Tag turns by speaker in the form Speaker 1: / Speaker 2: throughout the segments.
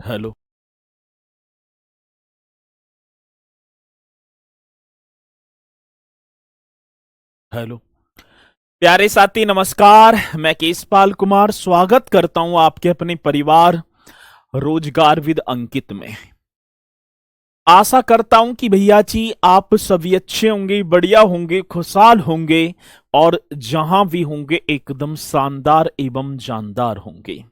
Speaker 1: Hello. Hello. प्यारे साथी नमस्कार। मैं केशपाल कुमार स्वागत करता हूं आपके अपने परिवार रोजगार विद अंकित में। आशा करता हूं कि भैया जी आप सभी अच्छे होंगे, बढ़िया होंगे, खुशहाल होंगे और जहां भी होंगे एकदम शानदार एवं जानदार होंगे।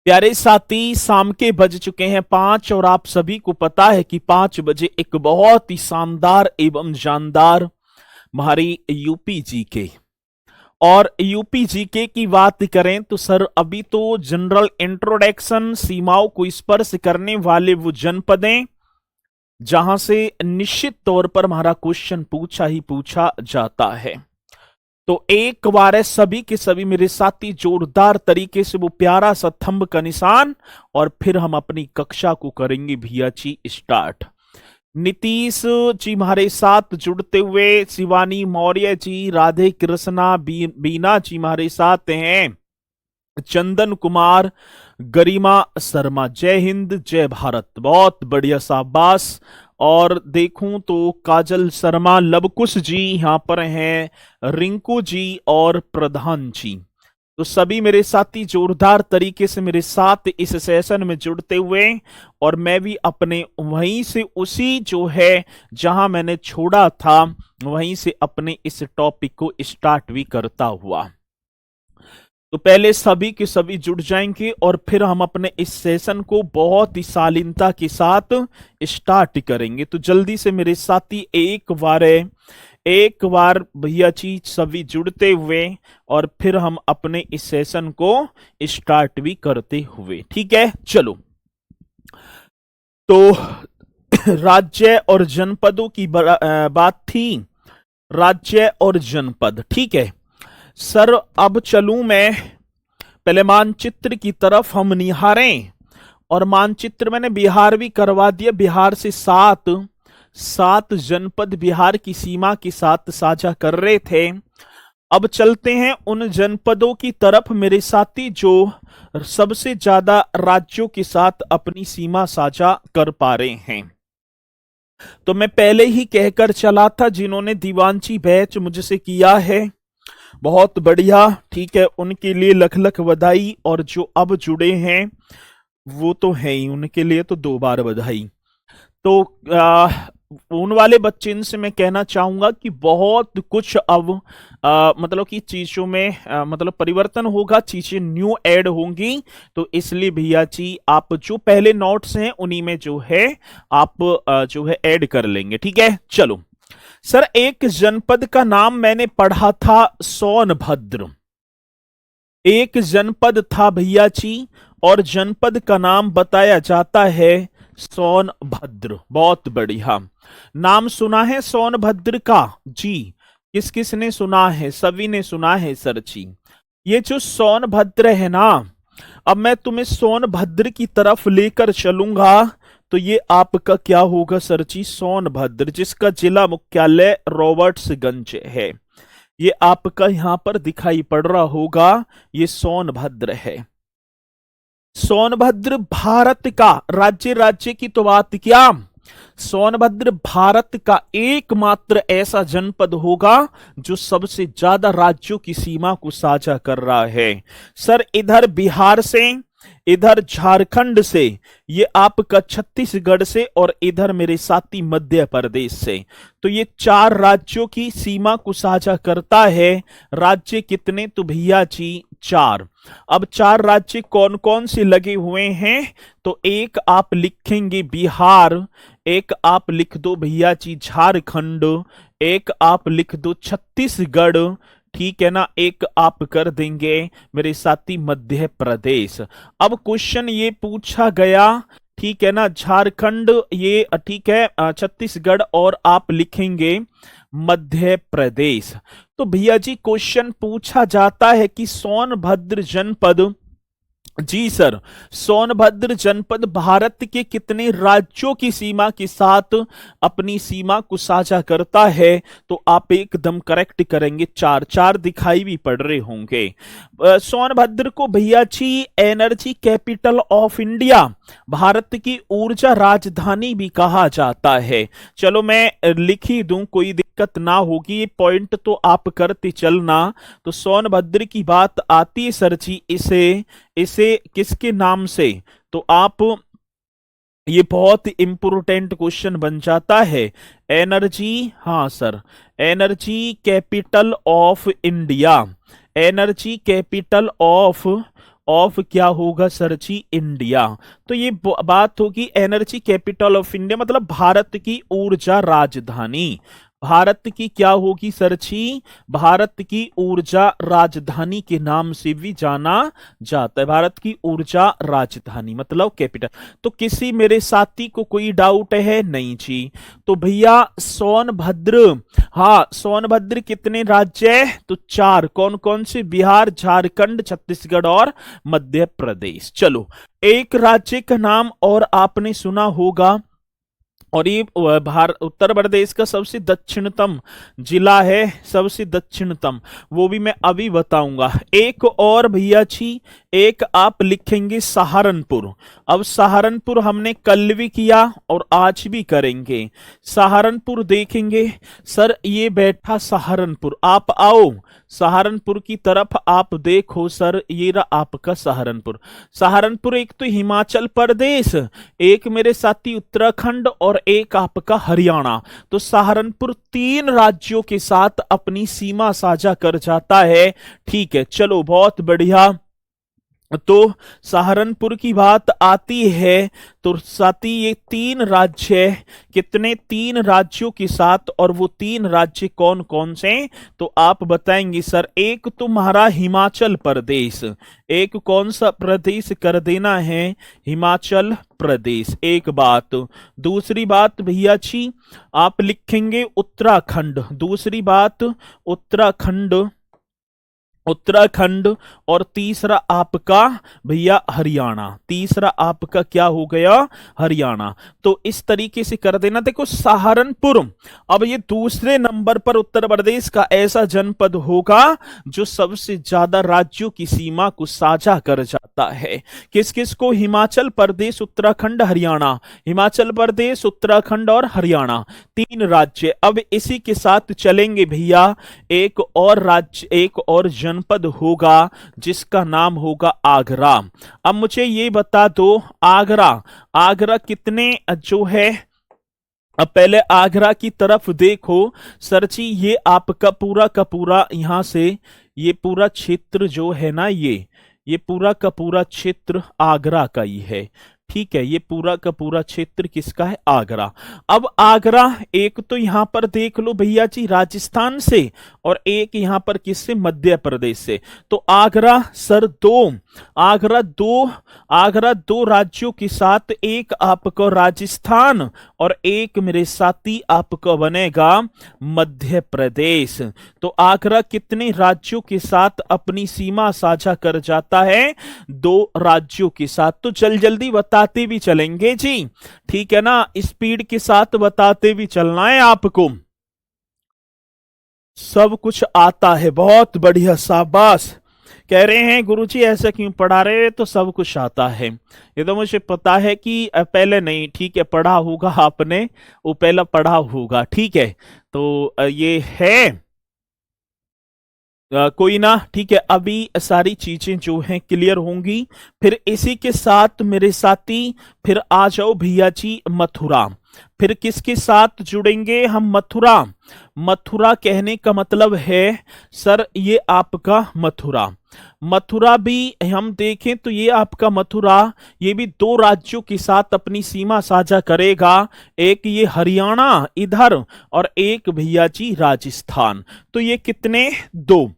Speaker 1: प्यारे साथी शाम के बज चुके हैं 5 और आप सभी को पता है कि 5 बजे एक बहुत ही शानदार एवं जानदार हमारी यूपी जीके और यूपी जीके की बात करें तो सर अभी तो जनरल इंट्रोडक्शन सीमाओं को स्पर्श करने वाले वो जनपदें जहां से निश्चित तौर पर हमारा क्वेश्चन पूछा ही पूछा जाता है। तो एक बार है सभी के सभी मेरे साथी जोरदार तरीके से वो प्यारा सा थंब का निशान और फिर हम अपनी कक्षा को करेंगे भैया जी स्टार्ट। नीतीश जी हमारे साथ जुड़ते हुए, शिवानी मौर्य जी, राधे कृष्णा, बीना जी हमारे साथ हैं, चंदन कुमार, गरिमा शर्मा। जय हिंद जय भारत, बहुत बढ़िया शाबाश। और देखूं तो काजल शर्मा, लवकुश जी यहां पर हैं, रिंकू जी और प्रधान जी। तो सभी मेरे साथी जोरदार तरीके से मेरे साथ इस सेशन में जुड़ते हुए और मैं भी अपने वहीं से उसी जो है जहां मैंने छोड़ा था वहीं से अपने इस टॉपिक को स्टार्ट भी करता हुआ। तो पहले सभी के सभी जुड़ जाएंगे और फिर हम अपने इस सेशन को बहुत ही शालीनता के साथ स्टार्ट करेंगे। तो जल्दी से मेरे साथी एक बार भैया जी सभी जुड़ते हुए और फिर हम अपने इस सेशन को स्टार्ट भी करते हुए, ठीक है। चलो, तो राज्य और जनपदों की बात थी, राज्य और जनपद, ठीक है सर। अब चलूं मैं पहले मानचित्र की तरफ हम निहारें और मानचित्र मैंने बिहार भी करवा दिया। बिहार से सात जनपद बिहार की सीमा के साथ साझा कर रहे थे। अब चलते हैं उन जनपदों की तरफ मेरे साथी जो सबसे ज्यादा राज्यों के साथ अपनी सीमा साझा कर पा रहे हैं। तो मैं पहले ही कहकर चला था, जिन्होंने दीवानची बैच मुझसे किया है बहुत बढ़िया, ठीक है, उनके लिए लख लख बधाई। और जो अब जुड़े हैं वो तो है ही, उनके लिए तो 2 बार बधाई। तो उन वाले बच्चे इनसे मैं कहना चाहूंगा कि बहुत कुछ अब मतलब कि चीजों में मतलब परिवर्तन होगा, चीजें न्यू ऐड होंगी। तो इसलिए भैया जी आप जो पहले नोट्स हैं उन्हीं में जो है आप जो है ऐड कर लेंगे, ठीक है। चलो सर, एक जनपद का नाम मैंने पढ़ा था सोनभद्र। एक जनपद था भैया जी और जनपद का नाम बताया जाता है सोनभद्र। बहुत बढ़िया, नाम सुना है सोनभद्र का जी? किस किस ने सुना है? सभी ने सुना है सर जी। ये जो सोनभद्र है ना, अब मैं तुम्हें सोनभद्र की तरफ लेकर चलूंगा। तो ये आपका क्या होगा सर जी? सोनभद्र, जिसका जिला मुख्यालय रॉबर्ट्सगंज है। ये आपका यहां पर दिखाई पड़ रहा होगा, ये सोनभद्र है। सोनभद्र भारत का राज्य की तो बात क्या, सोनभद्र भारत का एकमात्र ऐसा जनपद होगा जो सबसे ज्यादा राज्यों की सीमा को साझा कर रहा है। सर इधर बिहार से, इधर झारखंड से, ये आपका छत्तीसगढ़ से और इधर मेरे साथी मध्य प्रदेश से। तो ये 4 राज्यों की सीमा को साझा करता है। राज्य कितने? तो भैया जी 4। अब 4 राज्य कौन कौन से लगे हुए हैं? तो एक आप लिखेंगे बिहार, एक आप लिख दो भैया जी झारखंड, एक आप लिख दो छत्तीसगढ़, ठीक है ना, एक आप कर देंगे मेरे साथी मध्य प्रदेश। अब क्वेश्चन ये पूछा गया, ठीक है ना, झारखंड ये ठीक है, छत्तीसगढ़ और आप लिखेंगे मध्य प्रदेश। तो भैया जी क्वेश्चन पूछा जाता है कि सोनभद्र जनपद जी सर। सोनभद्र जनपद भारत के कितने राज्यों की सीमा के साथ अपनी सीमा को साझा करता है? तो आप एकदम करेक्ट करेंगे, चार। चार दिखाई भी पड़ रहे होंगे। सोनभद्र को भैया जी energy capital of India, Bharat की ऊर्जा राजधानी भी कहा जाता है। चलो मैं लिख ही दूं, कोई दिक्कत ना होगी, ये पॉइंट तो आप करते चलना। तो सोनभद्र की बात आती है सर जी, इसे इसे किसके नाम से? तो आप, ये बहुत इंपोर्टेंट क्वेश्चन बन जाता है। एनर्जी, हाँ sir, energy capital of India. Energy capital of क्या होगा सर जी? इंडिया। तो ये बात होगी एनर्जी कैपिटल ऑफ इंडिया, मतलब भारत की ऊर्जा राजधानी। भारत की क्या होगी सर जी? भारत की ऊर्जा राजधानी के नाम से भी जाना जाता है। भारत की ऊर्जा राजधानी मतलब कैपिटल। तो किसी मेरे साथी को कोई डाउट है? नहीं जी। तो भैया सोनभद्र, हाँ सोनभद्र कितने राज्य है? तो चार। कौन कौन से? बिहार, झारखंड, छत्तीसगढ़ और मध्य प्रदेश। चलो, एक राज्य का नाम और आपने सुना होगा, और ये उत्तर प्रदेश का सबसे दक्षिणतम जिला है, सबसे दक्षिणतम, वो भी मैं अभी बताऊंगा। एक और भैया जी, एक आप लिखेंगे सहारनपुर। अब सहारनपुर हमने कल भी किया और आज भी करेंगे। सहारनपुर देखेंगे सर, ये बैठा सहारनपुर, आप आओ सहारनपुर की तरफ, आप देखो सर, ये रहा आपका सहारनपुर। सहारनपुर एक तो हिमाचल प्रदेश, एक मेरे साथी उत्तराखंड और एक आपका हरियाणा। तो सहारनपुर तीन राज्यों के साथ अपनी सीमा साझा कर जाता है। ठीक है, चलो बहुत बढ़िया। तो सहारनपुर की बात आती है तो साथी ये तीन राज्य, कितने? तीन राज्यों के साथ, और वो तीन राज्य कौन कौन से? तो आप बताएंगे सर। एक तुम्हारा हिमाचल प्रदेश, एक कौन सा प्रदेश कर देना है? हिमाचल प्रदेश, एक बात। दूसरी बात भैया जी आप लिखेंगे उत्तराखंड, दूसरी बात उत्तराखंड, उत्तराखंड। और तीसरा आपका भैया हरियाणा, तीसरा आपका क्या हो गया? हरियाणा। तो इस तरीके से कर देना। देखो सहारनपुर, अब ये दूसरे नंबर पर उत्तर प्रदेश का ऐसा जनपद होगा जो सबसे ज्यादा राज्यों की सीमा को साझा कर जाता है। किस किस को? हिमाचल प्रदेश, उत्तराखंड, हरियाणा। हिमाचल प्रदेश, उत्तराखंड और हरियाणा, तीन राज्य। अब इसी के साथ चलेंगे भैया, एक और राज्य, एक और जनपद होगा जिसका नाम होगा आगरा। अब मुझे ये बता दो, आगरा, आगरा कितने जो है? अब पहले आगरा की तरफ देखो सर जी, ये आपका पूरा का पूरा यहां से, ये पूरा क्षेत्र जो है ना, ये पूरा का पूरा क्षेत्र आगरा का ही है। ठीक है, ये पूरा का पूरा क्षेत्र किसका है? आगरा। अब आगरा एक तो यहां पर देख लो भैया जी राजस्थान से, और एक यहां पर किससे? मध्य प्रदेश से। तो आगरा सर दो, आगरा दो, आगरा दो राज्यों के साथ, एक आपको राजस्थान और एक मेरे साथी आपका बनेगा मध्य प्रदेश। तो आगरा कितने राज्यों के साथ अपनी सीमा साझा कर जाता है? दो राज्यों के साथ। तो जल्दी बताते भी चलेंगे जी, ठीक है ना, स्पीड के साथ बताते भी चलना है आपको। सब कुछ आता है, बहुत बढ़िया, शाबाश। कह रहे हैं गुरुजी ऐसा क्यों पढ़ा रहे हैं? तो सब कुछ आता है, ये तो मुझे पता है कि पहले नहीं, ठीक है, पढ़ा होगा आपने, वो पहला पढ़ा होगा, ठीक है। तो ये है, कोई ना, ठीक है, अभी सारी चीजें जो हैं क्लियर होंगी। फिर इसी के साथ मेरे साथी, फिर आ जाओ भैया जी मथुरा। फिर किसके साथ जुड़ेंगे हम? मथुरा। मथुरा कहने का मतलब है सर ये आपका मथुरा। मथुरा भी हम देखें तो ये आपका मथुरा, ये भी दो राज्यों के साथ अपनी सीमा साझा करेगा, एक ये हरियाणा इधर और एक भैया जी राजस्थान। तो ये कितने? दो।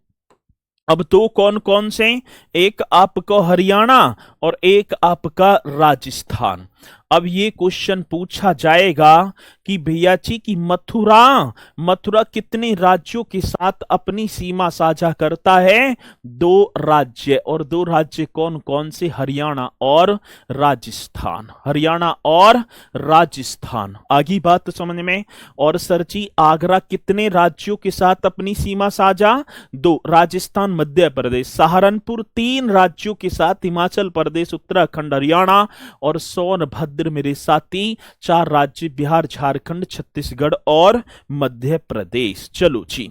Speaker 1: अब दो कौन कौन से? एक आपका हरियाणा और एक आपका राजस्थान। अब ये क्वेश्चन पूछा जाएगा कि भैया जी की मथुरा मथुरा कितने राज्यों के साथ अपनी सीमा साझा करता है? 2 राज्य। और 2 राज्य कौन कौन से? हरियाणा और राजस्थान। हरियाणा और राजस्थान। आगे बात समझ में। और सर जी आगरा कितने राज्यों के साथ अपनी सीमा साझा? 2। राजस्थान, मध्य प्रदेश। सहारनपुर 3 राज्यों के साथ, हिमाचल प्रदेश, उत्तराखंड, हरियाणा और सोनभद्र मेरे साथी 4 राज्य, बिहार, झारखंड, छत्तीसगढ़ और मध्य प्रदेश। चलो जी,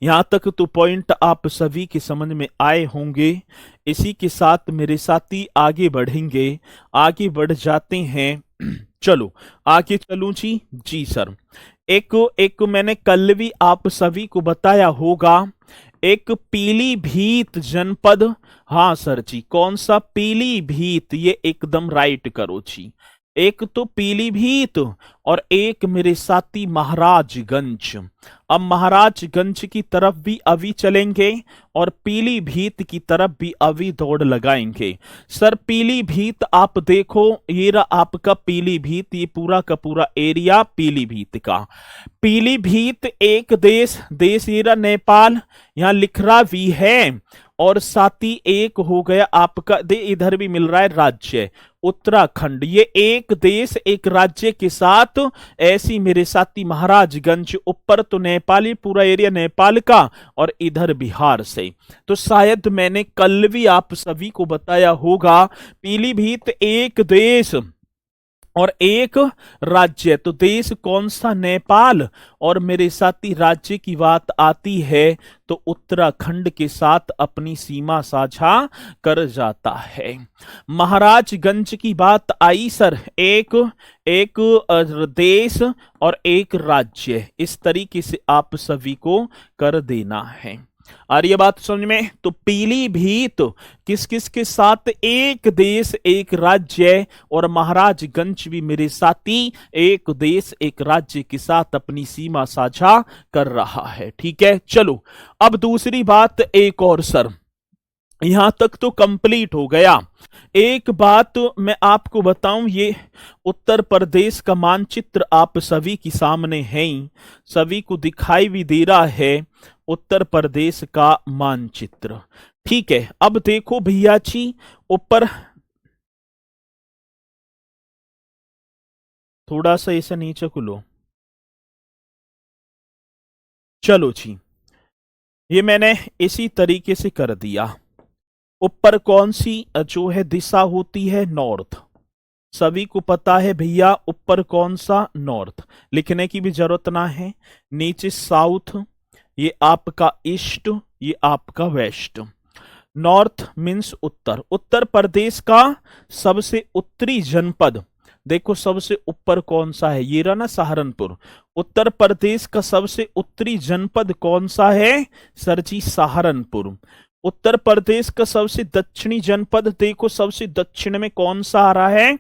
Speaker 1: यहां तक तो पॉइंट आप सभी के समझ में आए होंगे। इसी के साथ मेरे साथी आगे बढ़ेंगे। आगे बढ़ जाते हैं। चलो आगे चलूं जी। जी सर, एक मैंने कल भी आप सभी को बताया होगा, एक पीलीभीत जनपद। हाँ सर जी, कौन सा? पीलीभीत। ये एकदम राइट करो जी। एक तो पीलीभीत और एक मेरे साथी महाराजगंज। अब महाराजगंज की तरफ भी अभी चलेंगे और पीलीभीत की तरफ भी अभी दौड़ लगाएंगे। सर पीलीभीत आप देखो, ये रहा आपका पीलीभीत, ये पूरा का पूरा एरिया पीलीभीत का। पीलीभीत एक देश ये रहा नेपाल, यहां लिख रहा भी है। और साथ ही एक हो गया आपका इधर भी मिल रहा है राज्य उत्तराखंड। ये एक देश एक राज्य के साथ ऐसी मेरे साथी महाराजगंज, ऊपर तो नेपाली पूरा एरिया नेपाल का और इधर बिहार से। तो शायद मैंने कल भी आप सभी को बताया होगा, पीलीभीत एक देश और एक राज्य। तो देश कौन सा? नेपाल। और मेरे साथी राज्य की बात आती है तो उत्तराखंड के साथ अपनी सीमा साझा कर जाता है। महाराजगंज की बात आई सर, एक देश और एक राज्य, इस तरीके से आप सभी को कर देना है। और ये बात समझ में। तो पीलीभीत किस किस के साथ? एक देश एक राज्य। और महाराजगंज भी मेरे साथी एक देश एक राज्य के साथ अपनी सीमा साझा कर रहा है। ठीक है, चलो अब दूसरी बात एक और सर, यहां तक तो कंप्लीट हो गया। एक बात मैं आपको बताऊं, ये उत्तर प्रदेश का मानचित्र आप सभी के सामने है, सभी को दिखाई भी दे रहा है उत्तर प्रदेश का मानचित्र। ठीक है, अब देखो भैया जी, ऊपर थोड़ा सा ऐसा नीचे को लो। चलो जी, ये मैंने इसी तरीके से कर दिया। ऊपर कौन सी जो है दिशा होती है? नॉर्थ। सभी को पता है भैया, ऊपर कौन सा? नॉर्थ। लिखने की भी जरूरत ना है। नीचे साउथ, ये आपका ईस्ट, ये आपका वेस्ट। नॉर्थ मीन्स उत्तर। उत्तर प्रदेश का सबसे उत्तरी जनपद देखो, सबसे ऊपर कौन सा है? ये रहा ना सहारनपुर। उत्तर प्रदेश का सबसे उत्तरी जनपद कौन सा है? सर जी सहारनपुर। उत्तर प्रदेश का सबसे दक्षिणी जनपद देखो, सबसे दक्षिण में कौन सा आ रहा है?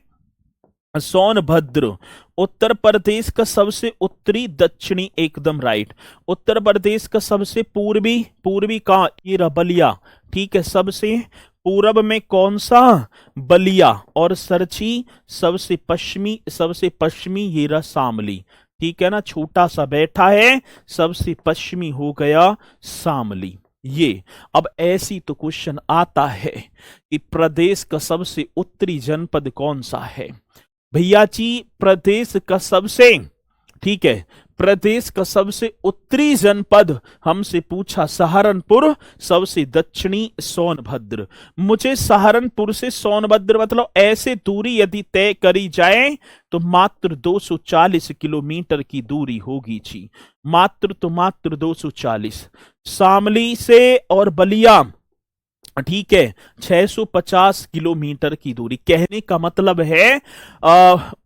Speaker 1: सोनभद्र। उत्तर प्रदेश का सबसे उत्तरी दक्षिणी एकदम राइट। उत्तर प्रदेश का सबसे पूर्वी का ये रहा बलिया। ठीक है, सबसे पूरब में कौन सा? बलिया। और सरची सबसे पश्चिमी ये रहा शामली। ठीक है ना, छोटा सा बैठा है, सबसे पश्चिमी हो गया शामली। ये अब ऐसी तो क्वेश्चन आता है कि प्रदेश का सबसे उत्तरी जनपद कौन सा है? भैया जी प्रदेश का सबसे, ठीक है, प्रदेश का सबसे उत्तरी जनपद हमसे पूछा सहारनपुर, सबसे दक्षिणी सोनभद्र। मुझे सहारनपुर से सोनभद्र मतलब ऐसे दूरी यदि तय करी जाए तो मात्र 240 किलोमीटर की दूरी होगी जी, मात्र 240। शामली से और बलिया ठीक है 650 किलोमीटर की दूरी। कहने का मतलब है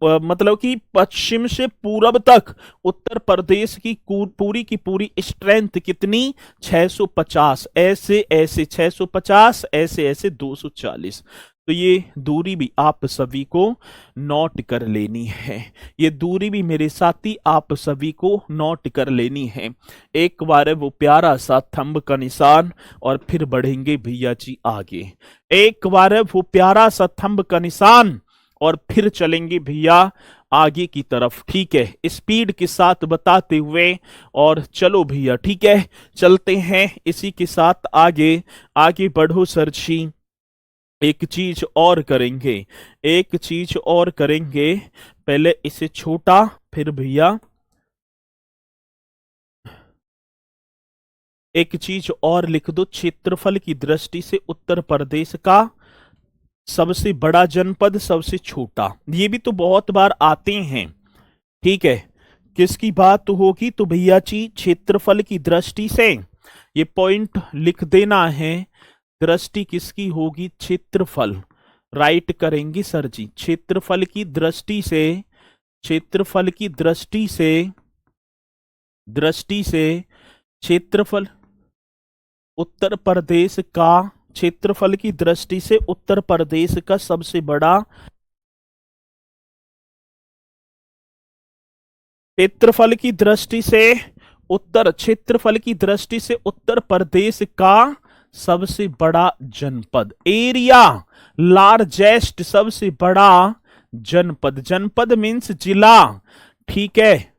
Speaker 1: मतलब कि पश्चिम से पूरब तक उत्तर प्रदेश की पूरी की पूरी स्ट्रेंथ कितनी? 650। ऐसे 650, ऐसे 240। तो ये दूरी भी आप सभी को नोट कर लेनी है। ये दूरी भी मेरे साथी आप सभी को नोट कर लेनी है। एक बार वो प्यारा सा थंब का निशान और फिर बढ़ेंगे भैया जी आगे। एक बार वो प्यारा सा थंब का निशान और फिर चलेंगे भैया आगे की तरफ। ठीक है, स्पीड के साथ बताते हुए और चलो भैया, ठीक है, चलते हैं इसी के साथ आगे। आगे बढ़ो सर जी। एक चीज और करेंगे, एक चीज और करेंगे। पहले इसे छोटा, फिर भैया एक चीज और लिख दो। क्षेत्रफल की दृष्टि से उत्तर प्रदेश का सबसे बड़ा जनपद, सबसे छोटा। ये भी तो बहुत बार आते हैं। ठीक है, किसकी बात होगी तो भैया जी क्षेत्रफल की दृष्टि से, ये पॉइंट लिख देना है। दृष्टि किसकी होगी? क्षेत्रफल। राइट करेंगे सर जी। क्षेत्रफल की दृष्टि से, क्षेत्रफल की दृष्टि से, दृष्टि से क्षेत्रफल उत्तर प्रदेश का, क्षेत्रफल की दृष्टि से उत्तर प्रदेश का सबसे बड़ा, क्षेत्रफल की दृष्टि से उत्तर, क्षेत्रफल की दृष्टि से उत्तर प्रदेश का सबसे बड़ा जनपद, एरिया लार्जेस्ट, सबसे बड़ा जनपद। जनपद मीन्स जिला। ठीक है,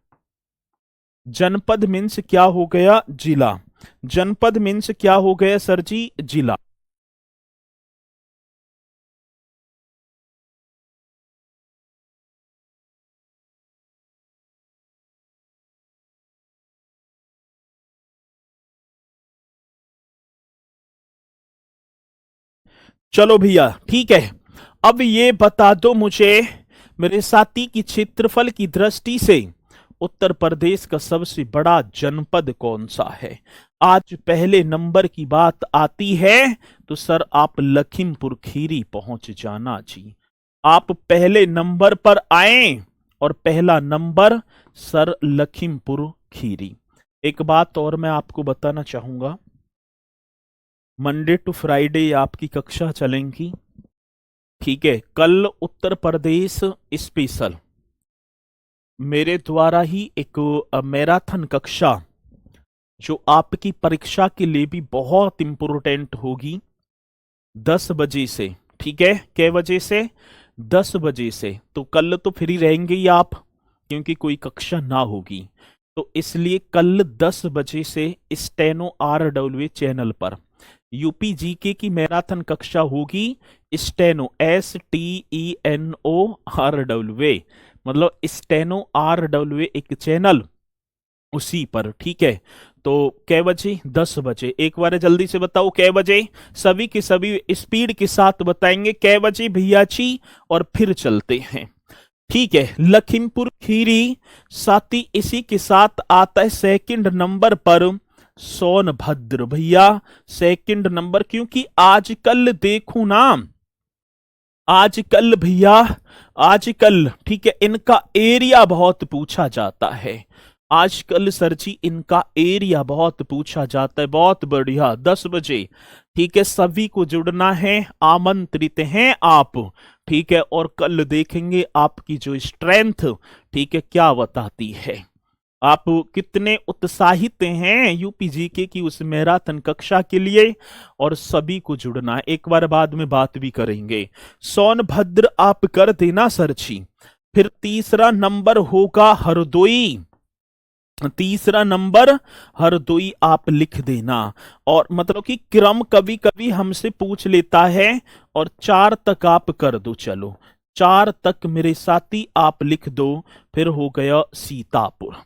Speaker 1: जनपद मीन्स क्या हो गया? जिला। जनपद मीन्स क्या हो गया सर जी? जिला। चलो भैया, ठीक है, अब ये बता दो मुझे मेरे साथी की क्षेत्रफल की दृष्टि से उत्तर प्रदेश का सबसे बड़ा जनपद कौन सा है? आज पहले नंबर की बात आती है तो सर आप लखीमपुर खीरी पहुंच जाना जी। आप पहले नंबर पर आए और पहला नंबर सर लखीमपुर खीरी। एक बात और मैं आपको बताना चाहूंगा, मंडे टू फ्राइडे आपकी कक्षा चलेंगी। ठीक है, कल उत्तर प्रदेश स्पेशल मेरे द्वारा ही एक मैराथन कक्षा जो आपकी परीक्षा के लिए भी बहुत इंपोर्टेंट होगी, 10 बजे से। ठीक है, कै बजे से? 10 बजे से। तो कल तो फ्री रहेंगे ही आप, क्योंकि कोई कक्षा ना होगी, तो इसलिए कल 10 बजे से स्टेनो RW चैनल पर यूपी जीके की मैराथन कक्षा होगी। स्टेनो STENO RW, मतलब स्टेनो RW एक चैनल उसी पर। ठीक है, तो कै बजे? 10 बजे। एक बार जल्दी से बताओ कै बजे? सभी के सभी स्पीड के साथ बताएंगे कै बजे भैया जी, और फिर चलते हैं। ठीक है, लखीमपुर खीरी। साथी इसी के साथ आता है सेकंड नंबर पर सोनभद्र। भैया सेकंड नंबर, क्योंकि आजकल देखू ना, आजकल भैया, आजकल ठीक है, इनका एरिया बहुत पूछा जाता है। आजकल सर जी इनका एरिया बहुत पूछा जाता है। बहुत बढ़िया, 10 बजे। ठीक है, सभी को जुड़ना है, आमंत्रित हैं आप। ठीक है, और कल देखेंगे आपकी जो स्ट्रेंथ, ठीक है, क्या बताती है। आप कितने उत्साहित हैं यूपी जीके की उस मैराथन कक्षा के लिए, और सभी को जुड़ना है। एक बार बाद में बात भी करेंगे। सोनभद्र आप कर देना सर जी। फिर तीसरा नंबर होगा हरदोई। तीसरा नंबर हरदोई आप लिख देना। और मतलब कि क्रम कभी कभी हमसे पूछ लेता है, और 4 तक आप कर दो। चलो 4 तक मेरे साथी आप लिख दो। फिर हो गया सीतापुर।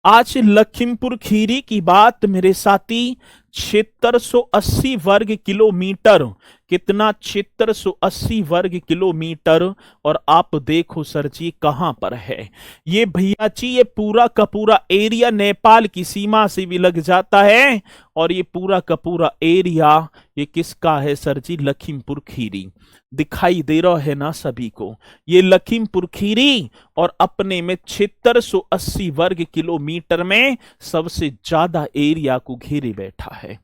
Speaker 1: आज लखीमपुर खीरी की बात मेरे साथी, 7680 वर्ग किलोमीटर। कितना? 7680 वर्ग किलोमीटर। और आप देखो सर जी कहां पर है ये भैया जी? ये पूरा का पूरा एरिया नेपाल की सीमा से भी लग जाता है, और ये पूरा का पूरा एरिया ये किसका है सर जी? लखीमपुर खीरी। दिखाई दे रहा है ना सभी को? ये लखीमपुर खीरी, और अपने में 7680 वर्ग किलोमीटर में सबसे ज्यादा एरिया को घेरे बैठा है।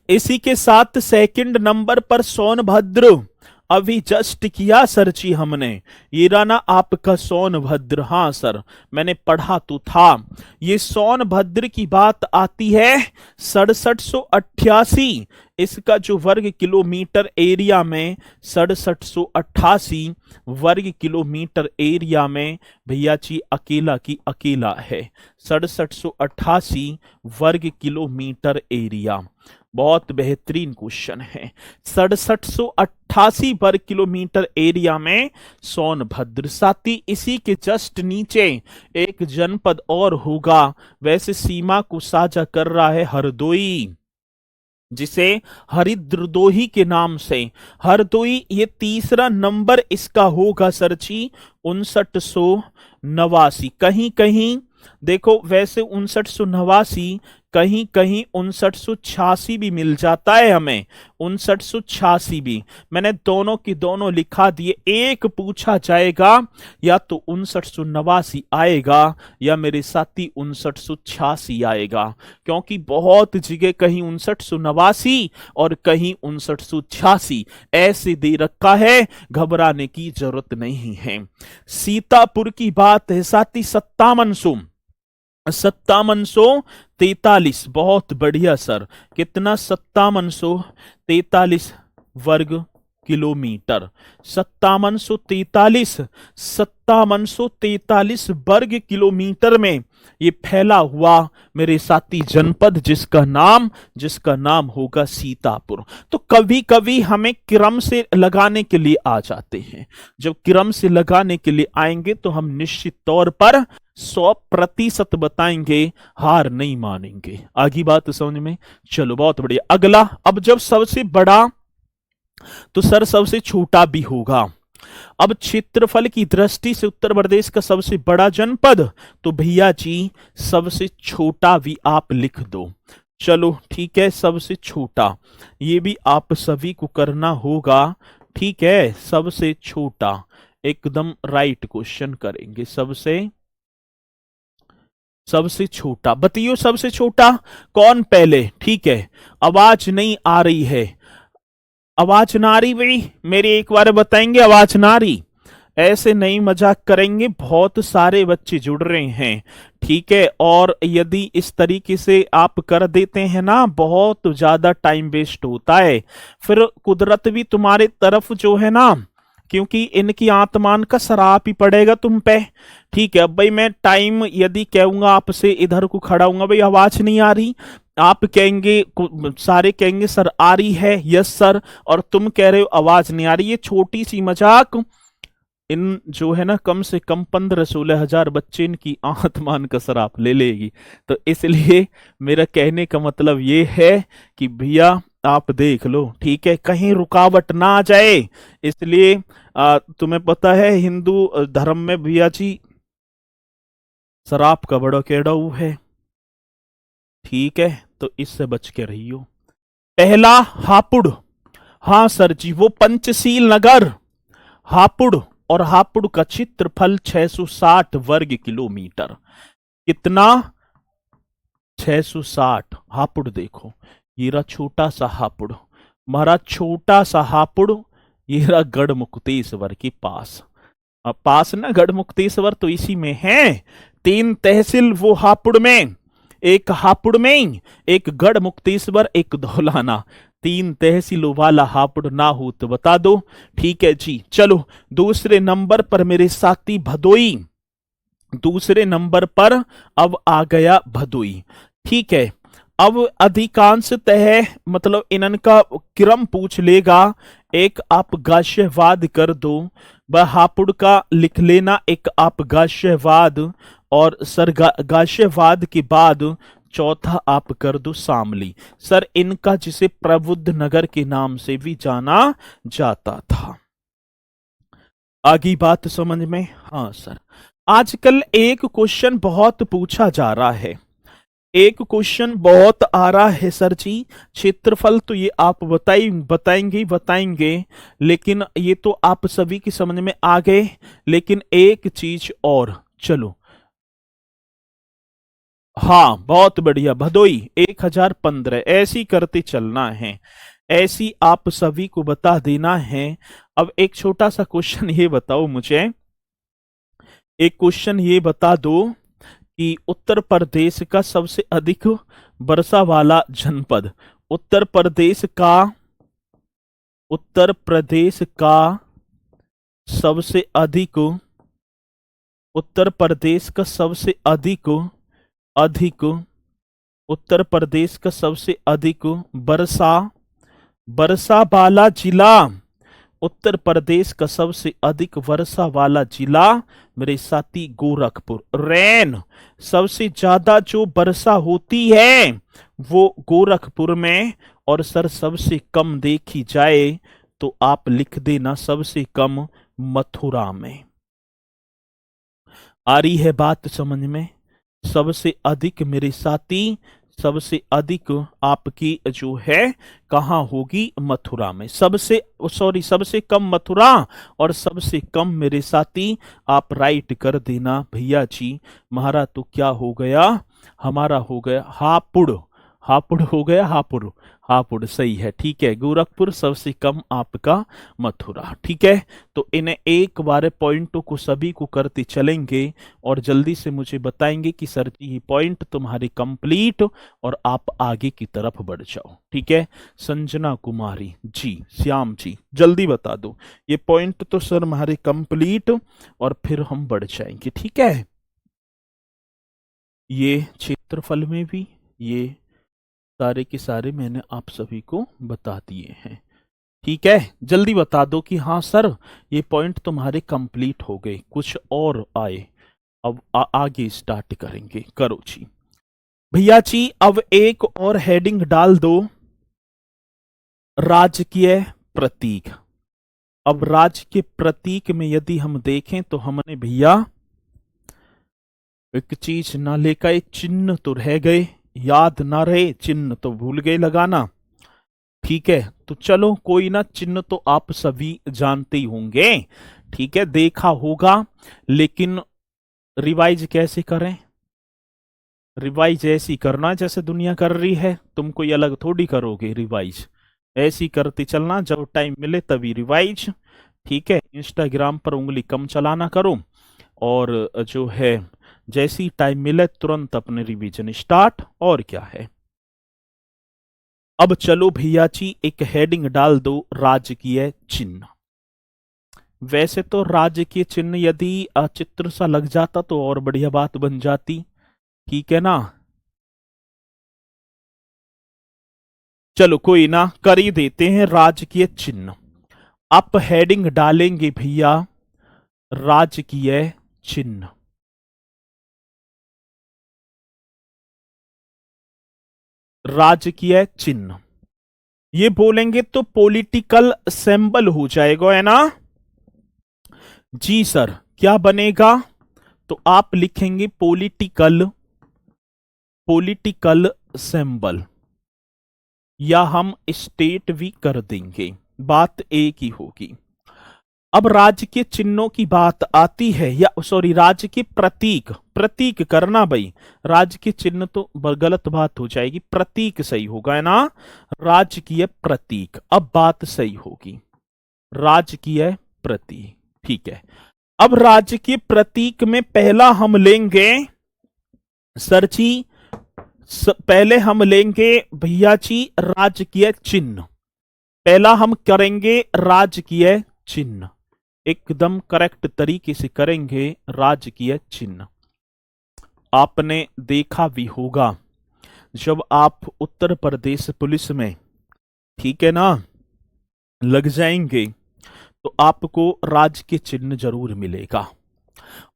Speaker 1: इसी के साथ सेकंड नंबर पर सोनभद्र अभी जस्ट किया सर जी हमने, ये रहा ना आपका सोनभद्र। हाँ सर, मैंने पढ़ा तो था। ये सोनभद्र की बात आती है 6788, इसका जो वर्ग किलोमीटर एरिया में 6788 वर्ग किलोमीटर एरिया में भैया जी अकेला की अकेला है। 6788 वर्ग किलोमीटर एरिया, बहुत बेहतरीन क्वेश्चन है। 6788 वर्ग किलोमीटर एरिया में सोनभद्र। साथ ही इसी के जस्ट नीचे एक जनपद और होगा, वैसे सीमा को साझा कर रहा है हरदोई, जिसे हरिद्रदोही के नाम से। हरदोई ये तीसरा नंबर इसका होगा सर जी 5989। कहीं कहीं देखो वैसे 5989, कहीं कहीं 5986 भी मिल जाता है हमें, 5986 भी। मैंने दोनों की दोनों लिखा दिए। एक पूछा जाएगा या तो 5989 आएगा या मेरे साथी 5986 आएगा, क्योंकि बहुत जगह कहीं 5989 और कहीं 5986 ऐसे दे रखा है, घबराने की जरूरत नहीं है। सीतापुर की बात है साथी 5743, बहुत बढ़िया सर। कितना? 5743 वर्ग किलोमीटर। 5743 वर्ग किलोमीटर में ये फैला हुआ मेरे साथी जनपद, जिसका नाम होगा सीतापुर। तो कभी कभी हमें क्रम से लगाने के लिए आ जाते हैं। जब क्रम से लगाने के लिए आएंगे तो हम निश्चित तौर पर 100% बताएंगे, हार नहीं मानेंगे। आगे बात समझ में? चलो बहुत बढ़िया। अगला, अब जब सबसे बड़ा तो सर सबसे छोटा भी होगा। अब क्षेत्रफल की दृष्टि से उत्तर प्रदेश का सबसे बड़ा जनपद, तो भैया जी सबसे छोटा भी आप लिख दो। चलो ठीक है, सबसे छोटा ये भी आप सभी को करना होगा। ठीक है, सबसे छोटा एकदम राइट क्वेश्चन करेंगे। सबसे छोटा बताइए, सबसे छोटा कौन पहले? ठीक है, आवाज नहीं आ रही है, आवाज ना आ रही भाई मेरी, एक बार बताएंगे आवाज ना आ रही? ऐसे नहीं मजाक करेंगे, बहुत सारे बच्चे जुड़ रहे हैं। ठीक है, और यदि इस तरीके से आप कर देते हैं ना, बहुत ज्यादा टाइम वेस्ट होता है, फिर कुदरत भी तुम्हारे तरफ जो है ना, क्योंकि इनकी आत्मान का शराप ही पड़ेगा तुम पे। ठीक है, अब भाई मैं टाइम यदि कहूंगा आपसे, इधर को खड़ा हूंगा, भाई आवाज नहीं आ रही, आप कहेंगे, सारे कहेंगे सर आ रही है, यस सर, और तुम कह रहे हो आवाज नहीं आ रही। ये छोटी सी मजाक इन जो है ना कम से कम 15-16 हजार बच्चे इनकी आत्मान का शराप ले लेगी। तो इसलिए मेरा कहने का मतलब ये है कि भैया आप देख लो, ठीक है, कहीं रुकावट ना आ जाए। इसलिए तुम्हें पता है हिंदू धर्म में भैया जी शराब का बड़ा केड़ाऊ है। ठीक है, तो इससे बच के रहियो। पहला हापुड़, हाँ सर जी, वो पंचशील नगर हापुड़, और हापुड़ का क्षेत्रफल 660 वर्ग किलोमीटर। कितना? 660। हापुड़ देखो, ये रहा छोटा सा हापुड़, हमारा छोटा सा हापुड़, ये रहा गढ़मुक्तेश्वर के पास। अब पास ना गढ़मुक्तेश्वर तो इसी में है। 3 तहसील वो हापुड़ में, एक हापुड़ में, एक गढ़मुक्तेश्वर, एक धौलाना। 3 तहसीलों वाला हापुड़ ना हो तो बता दो। ठीक है जी, चलो दूसरे नंबर पर मेरे साथी भदोई। दूसरे नंबर पर अब आ गया भदोई। ठीक है, अब अधिकांशतः मतलब इनका क्रम पूछ लेगा। एक आप गाश्यवाद कर दो, वह हापुड़ का लिख लेना, एक आप गाश्यवाद, और सर गाश्यवाद के बाद चौथा आप कर दो शामली। सर इनका जिसे प्रबुद्ध नगर के नाम से भी जाना जाता था। आगे बात समझ में? हाँ सर, आजकल एक क्वेश्चन बहुत पूछा जा रहा है, एक क्वेश्चन बहुत आ रहा है सर जी, क्षेत्रफल तो ये आप बताएंगे, लेकिन ये तो आप सभी की समझ में आ गए। लेकिन एक चीज और, चलो हाँ बहुत बढ़िया, भदोई 1015, ऐसी करते चलना है। ऐसी आप सभी को बता देना है। अब एक छोटा सा क्वेश्चन ये बताओ मुझे, एक क्वेश्चन ये बता दो कि उत्तर प्रदेश का सबसे अधिक वर्षा वाला जनपद, उत्तर प्रदेश का, उत्तर प्रदेश का सबसे अधिक, उत्तर प्रदेश का सबसे अधिक, अधिक, उत्तर प्रदेश का सबसे अधिक वर्षा, वर्षा वाला जिला, उत्तर प्रदेश का सबसे अधिक वर्षा वाला जिला मेरे साथी गोरखपुर। रैन सबसे ज्यादा जो वर्षा होती है वो गोरखपुर में, और सर सबसे कम देखी जाए तो आप लिख देना सबसे कम मथुरा में। आ रही है बात समझ में? सबसे अधिक मेरे साथी, सबसे अधिक आपकी जो है कहाँ होगी? मथुरा में। सबसे सॉरी सबसे कम मथुरा और सबसे कम मेरे साथी आप राइट कर देना भैया जी। हमारा तो क्या हो गया? हमारा हो गया हापुड़, हापुड़ हो गया, हापुड़, हापुड़ सही है, ठीक है। गोरखपुर सबसे कम आपका मथुरा, ठीक है। तो इन्हें एक बार पॉइंटों को सभी को करते चलेंगे और जल्दी से मुझे बताएंगे कि सर ये पॉइंट तुम्हारे कंप्लीट और आप आगे की तरफ बढ़ जाओ, ठीक है। संजना कुमारी जी, श्याम जी जल्दी बता दो ये पॉइंट तो सर हमारे कंप्लीट और फिर हम बढ़ जाएंगे, ठीक है। ये क्षेत्रफल में भी ये सारे के सारे मैंने आप सभी को बता दिए हैं, ठीक है। जल्दी बता दो कि हाँ सर ये पॉइंट तुम्हारे कंप्लीट हो गए, कुछ और आए। अब आगे स्टार्ट करेंगे, करो जी भैया जी। अब एक और हेडिंग डाल दो, राजकीय प्रतीक। अब राज्य के प्रतीक में यदि हम देखें तो हमने भैया एक चीज ना लेकर, एक चिन्ह तो रह गए, याद ना रहे, चिन्ह तो भूल गए लगाना, ठीक है। तो चलो कोई ना, चिन्ह तो आप सभी जानते ही होंगे, ठीक है, देखा होगा। लेकिन रिवाइज कैसे करें? रिवाइज ऐसी करना जैसे दुनिया कर रही है, तुम कोई अलग थोड़ी करोगे रिवाइज, ऐसी करते चलना, जब टाइम मिले तभी रिवाइज, ठीक है। इंस्टाग्राम पर उंगली कम चलाना करो और जो है जैसी टाइम मिले तुरंत अपने रिवीजन स्टार्ट, और क्या है। अब चलो भैया जी एक हेडिंग डाल दो, राजकीय चिन्ह। वैसे तो राजकीय चिन्ह यदि चित्र सा लग जाता तो और बढ़िया बात बन जाती, ठीक है ना। चलो कोई ना, कर ही देते हैं राजकीय चिन्ह। आप हेडिंग डालेंगे भैया राजकीय चिन्ह, राजकीय चिन्ह ये बोलेंगे तो पॉलिटिकल सिंबल हो जाएगा, है ना जी सर। क्या बनेगा? तो आप लिखेंगे पॉलिटिकल, पॉलिटिकल सिंबल, या हम स्टेट भी कर देंगे, बात एक ही होगी। अब राज्य के चिन्हों की बात आती है, या सॉरी राज्य के प्रतीक, प्रतीक करना भाई, राज्य के चिन्ह तो गलत बात हो जाएगी, प्रतीक सही होगा, है ना। राजकीय प्रतीक, अब बात सही होगी, राजकीय प्रतीक, ठीक है। अब राज्य के प्रतीक में पहला हम लेंगे सर जी, पहले हम लेंगे भैया जी राजकीय चिन्ह, पहला हम करेंगे राजकीय चिन्ह, एकदम करेक्ट तरीके से करेंगे राजकीय चिन्ह। आपने देखा भी होगा जब आप उत्तर प्रदेश पुलिस में, ठीक है ना, लग जाएंगे तो आपको राज्य के चिन्ह जरूर मिलेगा।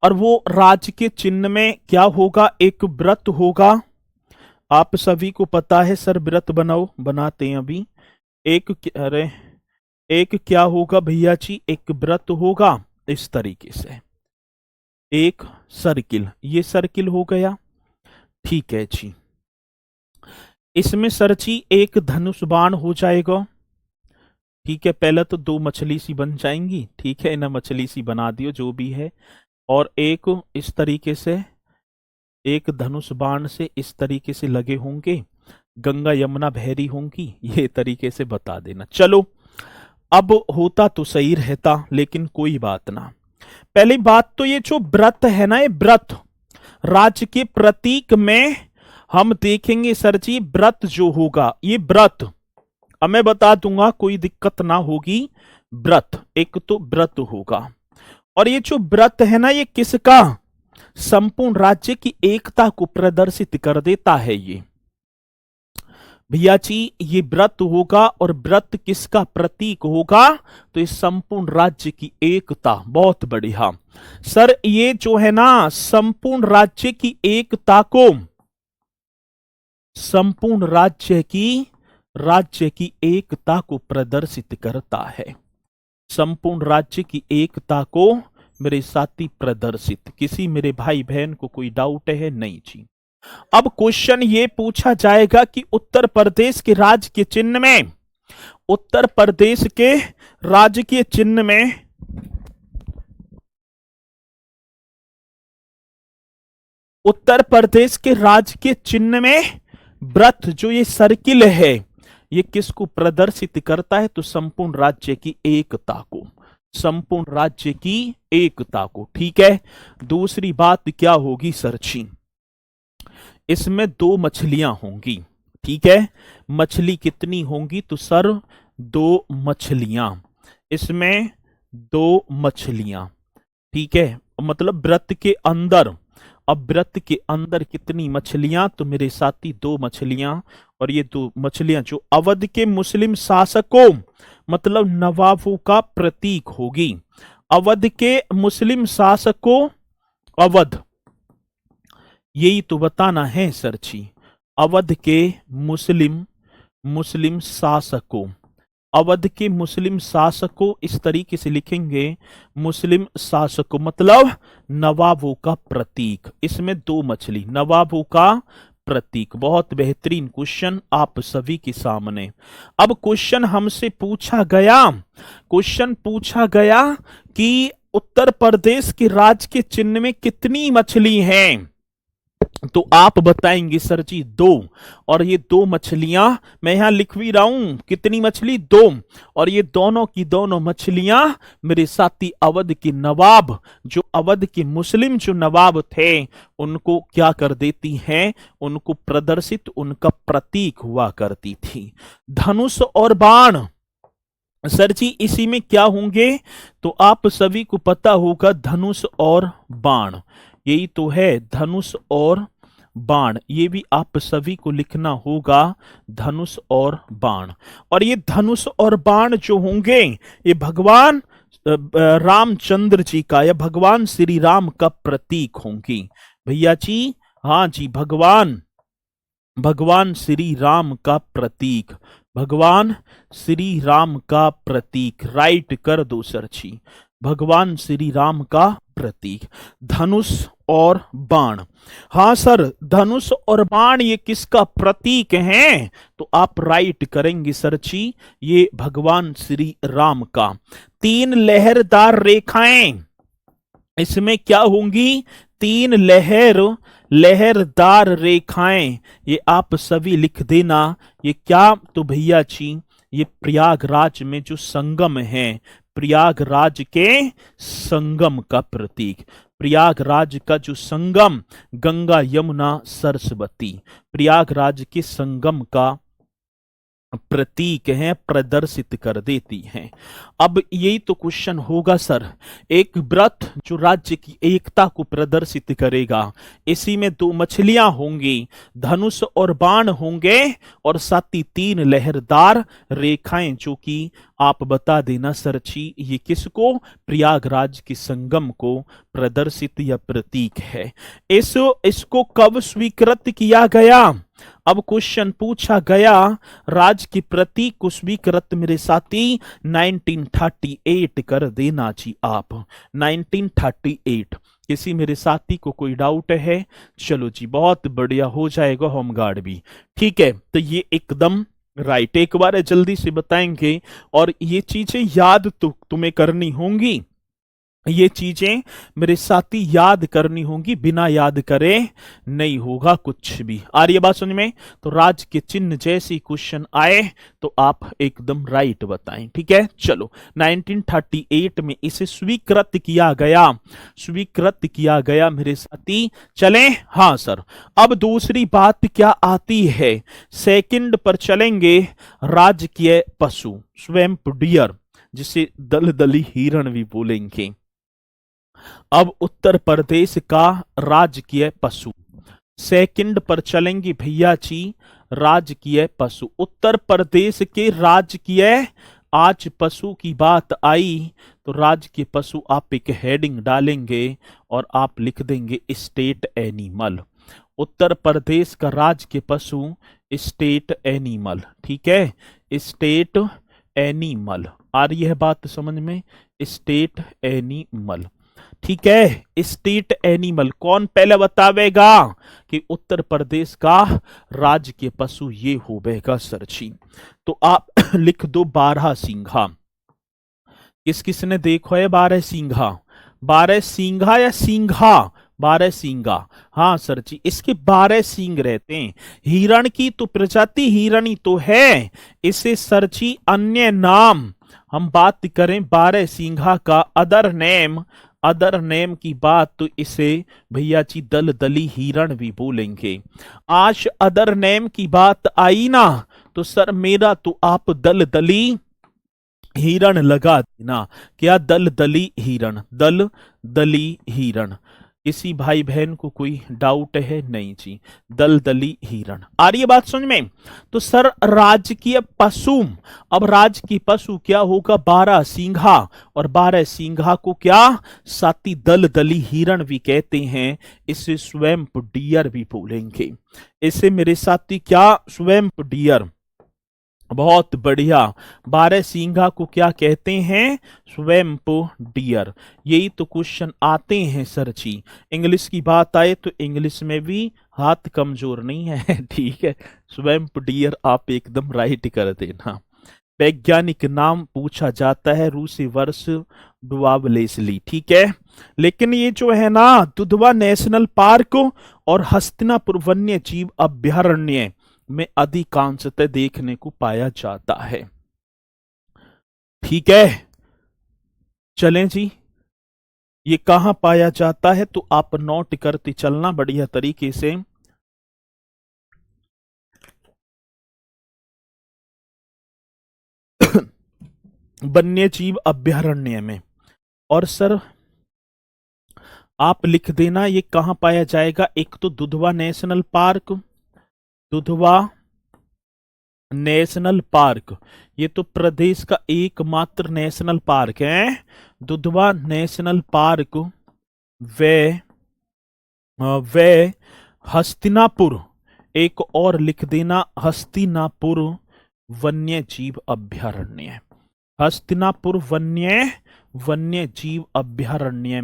Speaker 1: और वो राज्य के चिन्ह में क्या होगा? एक व्रत होगा, आप सभी को पता है सर, व्रत बनाओ, बनाते हैं अभी। एक अरे एक क्या होगा भैया जी? एक व्रत होगा इस तरीके से, एक सर्किल, ये सर्किल हो गया, ठीक है जी। इसमें सर जी एक धनुष बाण हो जाएगा, ठीक है। पहले तो दो मछली सी बन जाएंगी, ठीक है, इन्हें मछली सी बना दियो जो भी है, और एक इस तरीके से, एक धनुष बाण से इस तरीके से लगे होंगे, गंगा यमुना बहरी होंगी, ये तरीके से बता देना। चलो, अब होता तो सही रहता, लेकिन कोई बात ना। पहली बात तो ये जो व्रत है ना, ये व्रत राज्य के प्रतीक में हम देखेंगे सर जी। व्रत जो होगा, ये व्रत अब मैं बता दूंगा, कोई दिक्कत ना होगी। व्रत एक तो व्रत होगा, और ये जो व्रत है ना, ये किसका? संपूर्ण राज्य की एकता को प्रदर्शित कर देता है। ये भैया जी, ये व्रत होगा, और व्रत किसका प्रतीक होगा? तो ये संपूर्ण राज्य की एकता। बहुत बढ़िया सर, ये जो है ना, संपूर्ण राज्य की एकता को, संपूर्ण राज्य की एकता को प्रदर्शित करता है। संपूर्ण राज्य की एकता को मेरे साथी प्रदर्शित। किसी मेरे भाई बहन को कोई डाउट है? नहीं जी। अब क्वेश्चन ये पूछा जाएगा कि उत्तर प्रदेश के राज्य के चिन्ह में, उत्तर प्रदेश के राजकीय चिन्ह में, उत्तर प्रदेश के राजकीय चिन्ह में व्रत जो ये सर्किल है, ये किसको प्रदर्शित करता है? तो संपूर्ण राज्य की एकता को, संपूर्ण राज्य की एकता को। ठीक है। दूसरी बात क्या होगी सर जी? इसमें दो मछलियां होंगी। ठीक है। मछली कितनी होंगी? तो सर दो मछलियां, इसमें दो मछलियां। ठीक है, मतलब व्रत के अंदर। अब व्रत के अंदर कितनी मछलियां? तो मेरे साथी दो मछलियां। और ये दो मछलियां जो अवध के मुस्लिम शासकों, मतलब नवाबों का प्रतीक होगी। अवध के मुस्लिम शासकों, अवध, यही तो बताना है सर जी। अवध के मुस्लिम शासकों, अवध के मुस्लिम शासकों, इस तरीके से लिखेंगे, मुस्लिम शासकों मतलब नवाबों का प्रतीक। इसमें दो मछली, नवाबों का प्रतीक। बहुत बेहतरीन क्वेश्चन आप सभी के सामने। अब क्वेश्चन हमसे पूछा गया, क्वेश्चन पूछा गया कि उत्तर प्रदेश के राज्य के चिन्ह में कितनी मछली हैं? तो आप बताएंगे सर जी दो। और ये दो मछलियां मैं यहां लिख भी रहा हूं, कितनी मछली? दो। और ये दोनों की दोनों मछलियां मेरे साथी अवध के नवाब, जो अवध के मुस्लिम जो नवाब थे, उनको क्या कर देती हैं? उनको प्रदर्शित, उनका प्रतीक हुआ करती थी। धनुष और बाण सर जी इसी में क्या होंगे? तो आप सभी को पता होगा, धनुष और बाण, यही तो है, धनुष और बाण। ये भी आप सभी को लिखना होगा, धनुष और बाण। और ये धनुष और बाण जो होंगे, ये भगवान रामचंद्र जी का, या भगवान श्री राम का प्रतीक होंगी। भैया जी, हाँ जी, भगवान श्री राम का प्रतीक, भगवान श्री राम का प्रतीक। राइट कर दो सर जी, भगवान श्री राम का प्रतीक। धनुष और बाण, हाँ सर, धनुष और बाण ये किसका प्रतीक हैं? तो आप राइट करेंगे सर जी, ये भगवान श्री राम का। तीन लहरदार रेखाएं, इसमें क्या होंगी? तीन लहरदार रेखाएं, ये आप सभी लिख देना। ये क्या? तो भैया जी, ये प्रयागराज में जो संगम है, प्रयागराज के संगम का प्रतीक। प्रयागराज का जो संगम, गंगा यमुना सरस्वती, प्रयागराज के संगम का प्रतीक है, प्रदर्शित कर देती हैं। अब यही तो क्वेश्चन होगा सर, एक व्रत जो राज्य की एकता को प्रदर्शित करेगा, इसी में दो मछलियां होंगी, धनुष और बाण होंगे, और साथ ही तीन लहरदार रेखाएं, जो कि आप बता देना सर जी, ये किसको? प्रयागराज के संगम को प्रदर्शित या प्रतीक है। इसको कब स्वीकृत किया गया? अब क्वेश्चन पूछा गया, राज के प्रतीक को स्वीकृत मेरे साथी 1938 कर देना जी आप, 1938। किसी मेरे साथी को कोई डाउट है? चलो जी, बहुत बढ़िया, हो जाएगा होमगार्ड भी। ठीक है, तो ये एकदम राइट। एक बार जल्दी से बताएंगे, और ये चीजें याद तो तुम्हें करनी होंगी। ये चीजें मेरे साथी याद करनी होंगी, बिना याद करे नहीं होगा कुछ भी। आ रही है बात समझ में? तो राज के चिन्ह जैसे क्वेश्चन आए तो आप एकदम राइट बताएं, ठीक है। चलो 1938 में इसे स्वीकृत किया गया, स्वीकृत किया गया मेरे साथी। चलें, हाँ सर। अब दूसरी बात क्या आती है, सेकंड पर चलेंगे। राजकीय पशु स्वैम्प डियर, जिसे दलदली हिरण भी बोलेंगे। अब उत्तर प्रदेश का राजकीय पशु, सेकंड पर चलेंगे भैया जी। राजकीय पशु उत्तर प्रदेश के राजकीय, आज पशु की बात आई तो राजकीय पशु आप एक हेडिंग डालेंगे और आप लिख देंगे स्टेट एनिमल। उत्तर प्रदेश का राजकीय पशु स्टेट एनिमल, ठीक है, स्टेट एनिमल। आ रही है बात समझ में? स्टेट एनिमल, ठीक है। स्टेट एनिमल कौन पहले बतावेगा कि उत्तर प्रदेश का राज्य पशु ये होवेगा सर जी। तो आप लिख दो 12 सिंघा। किस किसने देखो है 12 सिंघा? 12 सिंघा या सिंघा? 12 सिंघा, हाँ सर जी, इसके 12 सींग रहते हैं। हिरण की तो प्रजाति हिरणी तो है, इसे सर जी अन्य नाम हम बात करें 12 सिंघा का अदर नेम, अदर नेम की बात तो इसे भैया जी दलदली हिरण भी बोलेंगे। आज अदर नेम की बात आई ना तो सर मेरा तो आप दलदली हिरण लगा देना। क्या दलदली हिरण, दलदली हिरण। किसी भाई बहन को कोई डाउट है? नहीं जी, दलदली हिरण। आ रही है बात समझ में? तो सर राजकीय पशु, अब राजकीय पशु क्या होगा? 12 सिंघा, और 12 सिंघा को क्या साथी दलदली हिरण भी कहते हैं, इसे स्वैम्प डियर भी बोलेंगे। इसे मेरे साथी क्या स्वैम्प डियर, बहुत बढ़िया। 12 सिंघा को क्या कहते हैं? Swamp dear. यही तो क्वेश्चन आते हैं सर जी। इंग्लिश की बात आए तो इंग्लिश में भी हाथ कमजोर नहीं है ठीक है। स्वैम्प डियर आप एकदम राइट कर देना। वैज्ञानिक नाम पूछा जाता है रूसी वर्ष डुआबलेसली, ठीक है। लेकिन ये जो है ना दुधवा नेशनल पार्क और हस्तिनापुर वन्य जीव अभ्यारण्य में अधिकांशतः देखने को पाया जाता है, ठीक है। चलें जी, ये कहां पाया जाता है तो आप नोट करते चलना बढ़िया तरीके से। वन्य जीव अभ्यारण्य में। और सर आप लिख देना ये कहां पाया जाएगा। एक तो Dudhwa national park, Dudhwa national park, ये तो प्रदेश का एकमात्र नेशनल पार्क है, दुधवा नेशनल पार्क। वे हस्तिनापुर, एक और लिख देना हस्तिनापुर वन्य जीव अभ्यारण्य। हस्तिनापुर वन्य जीव अभ्यारण्य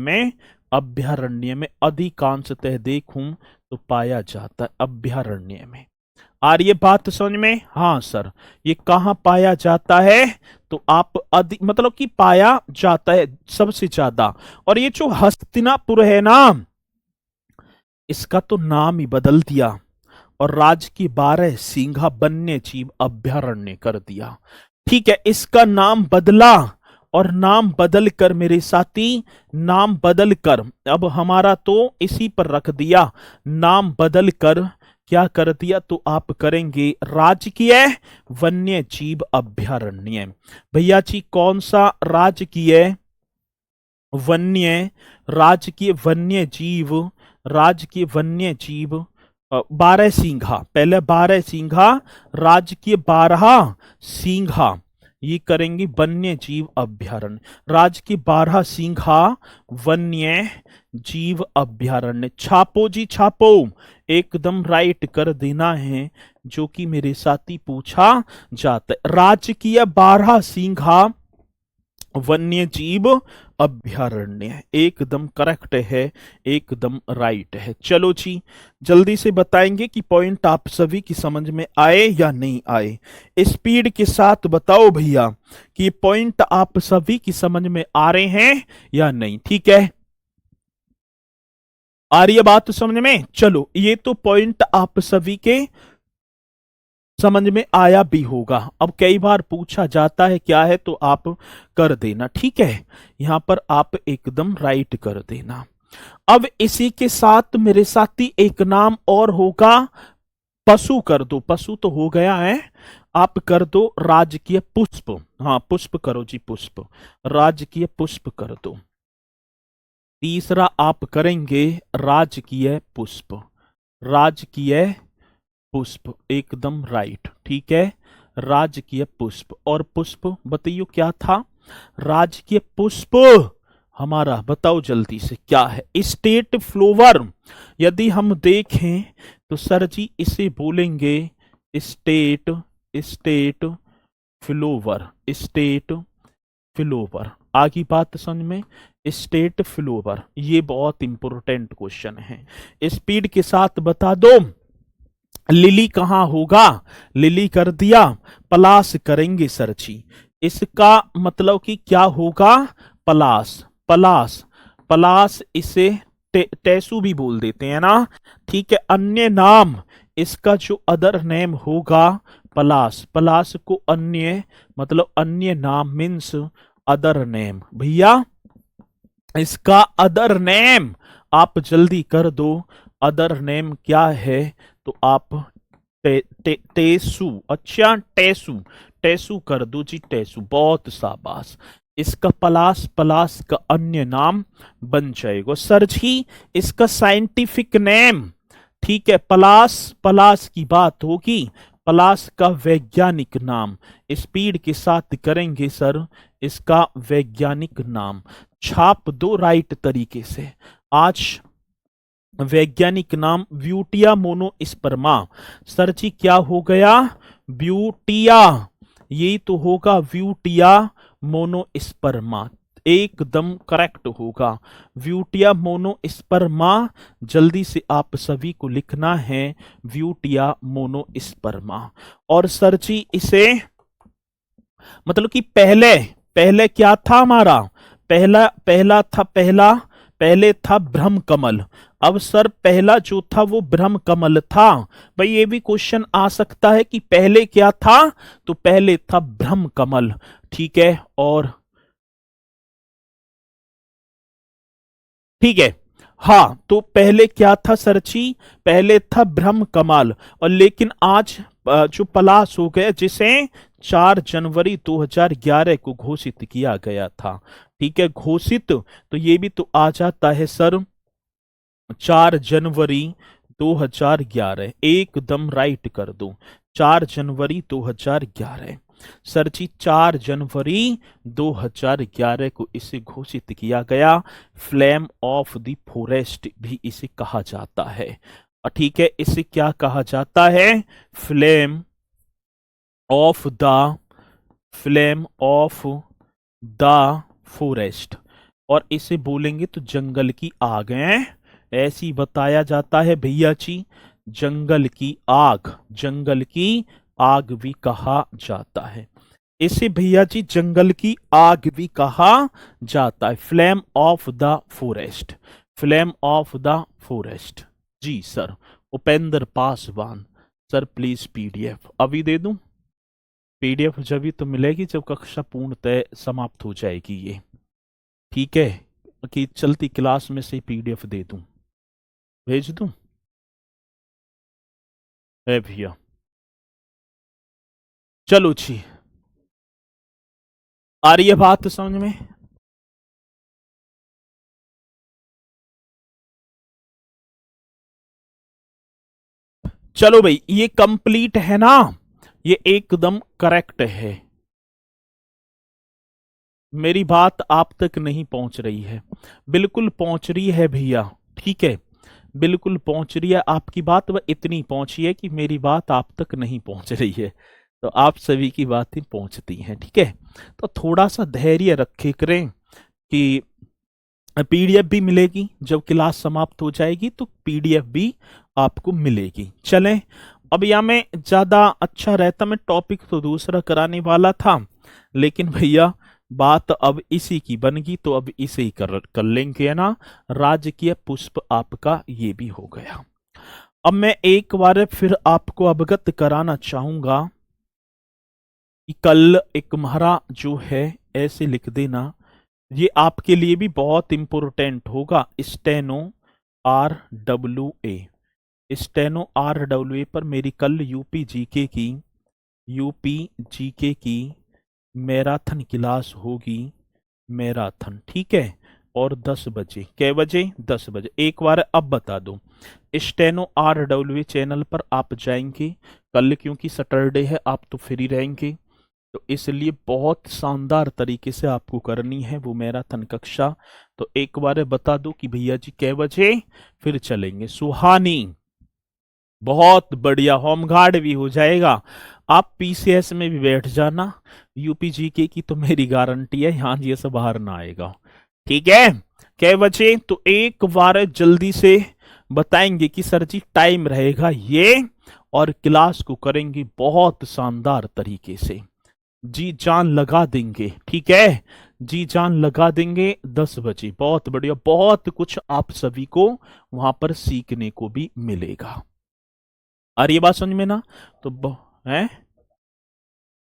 Speaker 1: में अधिकांशतः देखूं तो पाया जाता है अभ्यारण्य में। आ रही है बात समझ में? हाँ सर। ये कहां पाया जाता है तो आप मतलब कि पाया जाता है सबसे ज्यादा। और ये जो हस्तिनापुर है ना, इसका तो नाम ही बदल दिया और राज्य की 12 सिंघा वन्य जीव अभ्यारण्य कर दिया, ठीक है। इसका नाम बदला और नाम बदल कर मेरे साथी, नाम बदल कर अब हमारा तो इसी पर रख दिया, नाम बदल कर क्या कर दिया तो आप करेंगे राजकीय वन्य जीव अभ्यारण्य। भैया जी कौन सा राजकीय वन्य जीव, राजकीय वन्य जीव 12 सिंघा, पहले 12 सिंघा, राजकीय 12 सिंघा, ये करेंगे वन्य जीव अभ्यारण्य। राजकीय 12 सिंघा वन्य जीव अभ्यारण्य। छापो जी छापो, एकदम राइट कर देना है जो कि मेरे साथी पूछा जाता है। राजकीय 12 सिंघा वन्य जीव अभयारण्य। एकदम करेक्ट है, एकदम राइट है। चलो जी, जल्दी से बताएंगे कि पॉइंट आप सभी की समझ में आए या नहीं आए। स्पीड के साथ बताओ भैया कि पॉइंट आप सभी की समझ में आ रहे हैं या नहीं। ठीक है, आ रही है बात तो समझ में। चलो, ये तो पॉइंट आप सभी के समझ में आया भी होगा। अब कई बार पूछा जाता है क्या है, तो आप कर देना। ठीक है, यहां पर आप एकदम राइट कर देना। अब इसी के साथ मेरे साथी एक नाम और होगा, पशु कर दो। पशु तो हो गया है, आप कर दो राजकीय पुष्प। हाँ, पुष्प करो जी, पुष्प, राजकीय पुष्प कर दो। तीसरा आप करेंगे राजकीय पुष्प, राजकीय पुष्प, एकदम राइट। ठीक है, राजकीय पुष्प। और पुष्प बताइयो क्या था, राजकीय पुष्प हमारा, बताओ जल्दी से क्या है। State flower. यदि हम देखें तो सर जी इसे बोलेंगे state, state flower, state flower. आगे बात समझ में, स्टेट फ्लोवर, ये बहुत इंपॉर्टेंट क्वेश्चन है। स्पीड के साथ बता दो, लिली कहां होगा, लिली कर दिया। पलाश करेंगे सर जी, इसका मतलब कि क्या होगा, पलाश, पलाश, पलाश इसे टेसू भी बोल देते हैं ना। ठीक है, अन्य नाम, इसका जो अदर नेम होगा पलाश, पलाश को अन्य मतलब अन्य नाम मीन्स अदर नेम। भैया इसका अदर नेम आप जल्दी कर दो, अदर नेम क्या है, तो आप टेसू। अच्छा, टेसू, टेसू कर दो जी, टेसू, बहुत शाबाश। इसका पलाश, पलाश का अन्य नाम बन जाएगा सर जी। इसका साइंटिफिक नेम, ठीक है, पलाश, पलाश की बात होगी, पलाश का वैज्ञानिक नाम स्पीड के साथ करेंगे सर, इसका वैज्ञानिक नाम। छाप दो राइट तरीके से। आज वैज्ञानिक नाम ब्यूटिया मोनोस्पर्मा। सर जी क्या हो गया, ब्यूटिया, ये तो होगा ब्यूटिया मोनोस्पर्मा, एकदम करेक्ट होगा, ब्यूटिया मोनोस्पर्मा। जल्दी से आप सभी को लिखना है ब्यूटिया मोनोस्पर्मा। और सर जी इसे मतलब कि पहले, पहले क्या था हमारा, पहला पहला था, पहला पहले था ब्रह्म कमल। अब सर पहला जो था वो ब्रह्म कमल था। भाई ये भी क्वेश्चन आ सकता है कि पहले क्या था, तो पहले था ब्रह्म कमल। ठीक है, और ठीक है, हाँ, तो पहले क्या था सर जी, पहले था ब्रह्म कमल। और लेकिन आज जो पलाश हो गया, जिसे 4 जनवरी 2011 को घोषित किया गया था। ठीक है, घोषित, तो ये भी तो आ जाता है सर 4 जनवरी 2011, एकदम राइट कर दो, 4 जनवरी 2011। सर जी 4 जनवरी 2011 को इसे घोषित किया गया। फ्लेम ऑफ द फॉरेस्ट भी इसे कहा जाता है। ठीक है, इसे क्या कहा जाता है, flame of the, flame of the forest. और इसे बोलेंगे तो जंगल की आग है, ऐसी बताया जाता है भैया जी, जंगल की आग, जंगल की आग भी कहा जाता है। इसे भैया जी जंगल की आग भी कहा जाता है, flame of the forest, flame of the forest. जी sir, Upendra Paswan. Sir please PDF अभी दे दूं, पीडीएफ जब भी तो मिलेगी जब कक्षा पूर्णतः समाप्त हो जाएगी ये। ठीक है, कि चलती क्लास में से पीडीएफ दे दूं, भेज दूं है भैया। चलो जी, आ रही है बात समझ में। चलो भाई, ये कंप्लीट है ना, ये एकदम करेक्ट है। मेरी बात आप तक नहीं पहुंच रही है, बिल्कुल पहुंच रही है भैया। ठीक है, बिल्कुल पहुंच रही है आपकी बात, वह इतनी पहुंची है कि मेरी बात आप तक नहीं पहुंच रही है, तो आप सभी की बातें पहुंचती हैं। ठीक है, तो थोड़ा सा धैर्य रखे करें कि पीडीएफ भी मिलेगी जब क्लास समाप्त हो जाएगी, तो पीडीएफ भी आपको मिलेगी। चलें, अब यहाँ में ज्यादा अच्छा रहता, मैं टॉपिक तो दूसरा कराने वाला था, लेकिन भैया बात अब इसी की बन गई, तो अब इसे ही कर लेंगे, है ना। राजकीय पुष्प आपका ये भी हो गया। अब मैं एक बार फिर आपको अवगत कराना चाहूंगा कि कल एक महारा जो है, ऐसे लिख देना, ये आपके लिए भी बहुत इंपॉर्टेंट होगा। स्टेनो RWA पर मेरी कल यूपी जीके की मैराथन क्लास होगी, मैराथन, ठीक है। और 10 बजे, कै बजे? 10 बजे। एक बार अब बता दो, स्टेनो RWA चैनल पर आप जाएंगे कल, क्योंकि सैटरडे है, आप तो फ्री रहेंगे, तो इसलिए बहुत शानदार तरीके से आपको करनी है वो मैराथन कक्षा। तो एक बार बता दो कि भैया जी कै बजे फिर चलेंगे। सुहानी, बहुत बढ़िया, होम गार्ड भी हो जाएगा, आप पीसीएस में भी बैठ जाना। यूपी जीके की तो मेरी गारंटी है, यहाँ ये सब बाहर ना आएगा, ठीक है। कै बजे? तो एक बार जल्दी से बताएंगे कि सर जी टाइम रहेगा ये, और क्लास को करेंगे बहुत शानदार तरीके से, जी जान लगा देंगे, ठीक है, जी जान लगा देंगे। 10 बजे, बहुत बढ़िया, बहुत कुछ आप सभी को वहां पर सीखने को भी मिलेगा। और ये बात समझ में ना, तो है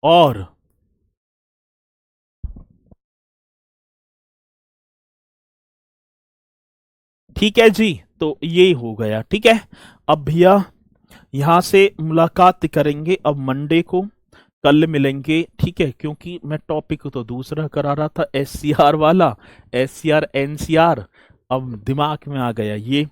Speaker 1: और ठीक है जी, तो ये हो गया, ठीक है। अब भैया यहां से मुलाकात करेंगे अब मंडे को, कल मिलेंगे, ठीक है, क्योंकि मैं टॉपिक तो दूसरा करा रहा था, SCR वाला, SCR NCR, अब दिमाग में आ गया ये।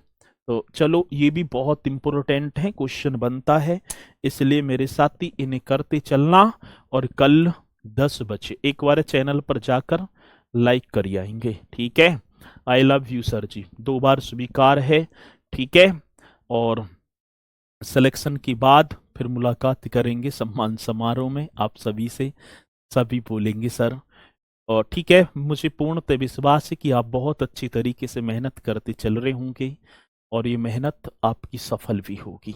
Speaker 1: तो चलो, ये भी बहुत इंपॉर्टेंट है, क्वेश्चन बनता है, इसलिए मेरे साथी इन्हें करते चलना। और कल 10 बजे एक बार चैनल पर जाकर लाइक कर आएंगे, ठीक है। आई लव यू सर जी, 2 बार स्वीकार है, ठीक है। और सिलेक्शन के बाद फिर मुलाकात करेंगे सम्मान समारोह में, आप सभी से, सभी बोलेंगे सर। और ठीक है, मुझे पूर्णतः विश्वास है कि आप बहुत अच्छी तरीके से मेहनत करते चल रहे होंगे, और ये मेहनत आपकी सफल भी होगी,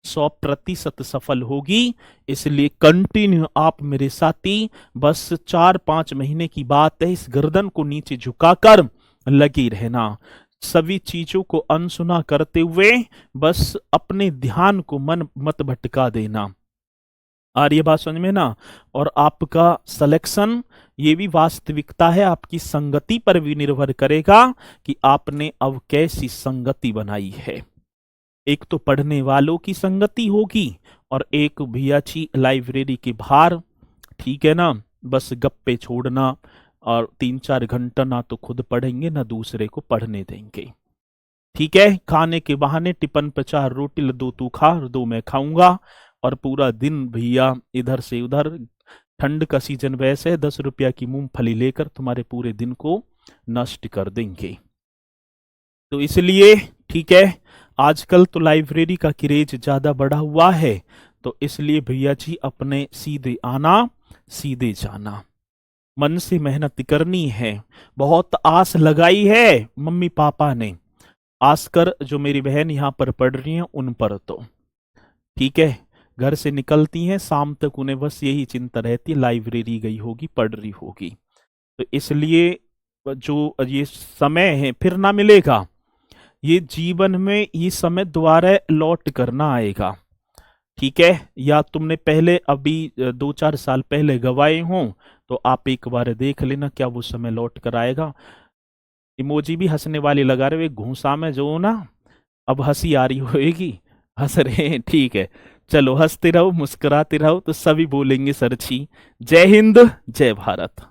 Speaker 1: 100% सफल होगी। इसलिए कंटिन्यू आप मेरे साथी, बस 4-5 महीने की बात है, इस गर्दन को नीचे झुकाकर लगी रहना, सभी चीजों को अनसुना करते हुए बस अपने ध्यान को मन मत भटका देना। और ये बात समझ में ना, और आपका सिलेक्शन, ये भी वास्तविकता है, आपकी संगति पर भी निर्भर करेगा कि आपने अब कैसी संगति बनाई है। एक तो पढ़ने वालों की संगति होगी, और एक भैया जी लाइब्रेरी के बाहर, ठीक है ना, बस गप्पे छोड़ना, और 3-4 घंटा ना तो खुद पढ़ेंगे ना दूसरे को पढ़ने देंगे, ठीक है। खाने के बहाने टिफिन पे 4 रोटी, 2 तू खा, 2 मैं खाऊंगा, और पूरा दिन भैया इधर से उधर, ठंड का सीजन वैसे, 10 रुपया की मूंगफली लेकर तुम्हारे पूरे दिन को नष्ट कर देंगे। तो इसलिए ठीक है, आजकल तो लाइब्रेरी का क्रेज ज्यादा बढ़ा हुआ है, तो इसलिए भैया जी अपने सीधे आना सीधे जाना, मन से मेहनत करनी है। बहुत आस लगाई है मम्मी पापा ने, आसकर जो मेरी बहन यहाँ पर पढ़ रही है उन पर, तो ठीक है, घर से निकलती हैं शाम तक, उन्हें बस यही चिंता रहती है, लाइब्रेरी गई होगी, पढ़ रही होगी। तो इसलिए जो ये समय है फिर ना मिलेगा, ये जीवन में ये समय दोबारा लौट करना आएगा, ठीक है। या तुमने पहले अभी 2-4 साल पहले गवाए हों, तो आप एक बार देख लेना क्या वो समय लौट कर आएगा। इमोजी भी हंसने वाली लगा रहे हो, घूसा में जो ना, अब हंसी आ रही होगी, हंस रहे हैं, ठीक है। चलो हंसते रहो, मुस्कुराते रहो, तो सभी बोलेंगे सर जी, जय हिंद, जय भारत।